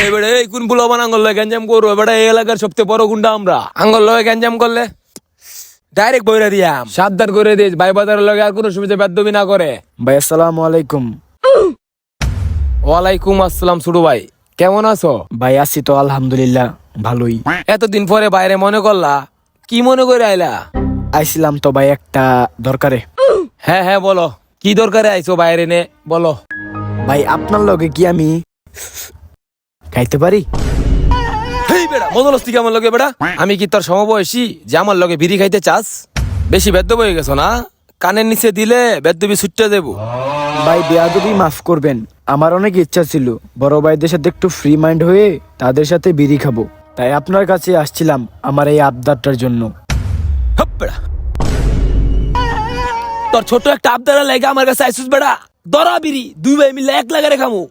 এবারে এই কোন পোলাপান আঙ্গল লয়ে গ্যাঞ্জাম করবো, এবারে এই এলাকার সবচেয়ে বড় গুন্ডা আমরা। আঙ্গল লয়ে গ্যাঞ্জাম করলে ডাইরেক্ট বইরা দিয়াম, সাবধান করে দিস ভাই বাজারের লগে আর কোনো সুবিধা বেদবি না করে। ভাই আসসালামু আলাইকুম। ওয়ালাইকুম আসসালাম ছোট ভাই, কেমন আছো? ভাই আছি তো আলহামদুলিল্লাহ ভালোই। এতদিন পরে বাইরে মনে করলা, কি মনে করে আইলা? আইছিলাম তো ভাই একটা দরকারে। হ্যাঁ হ্যাঁ বলো, কি দরকারে আইছো বাইরে নে বলো। ভাই আপনার লগে কি আমি খাইতে পারি? হেই বেড়া মদলস্তি কেমন লগে বেড়া, আমি কি তোর সমবয়সী যে আমার লগে বিড়ি খাইতে চাস? বেশি বেদ্য হয়ে গেছো না, কানের নিচে দিলে বেদ্যবি ছুটতে দেবো। ভাই বেয়াদবি মাফ করবেন, আমার অনেক ইচ্ছা ছিল বড় ভাইদের সাথে একটু ফ্রি মাইন্ড হয়ে তাদের সাথে বিড়ি খাবো, তাই আপনার কাছে আসছিলাম আমার এই আবদারটার জন্য। হপ বেড়া, তোর ছোট একটা আবদারা লাগে আমার কাছে আইসুস বেড়া, দরা বিড়ি দুই ভাই মিলে এক লাগারে খামু।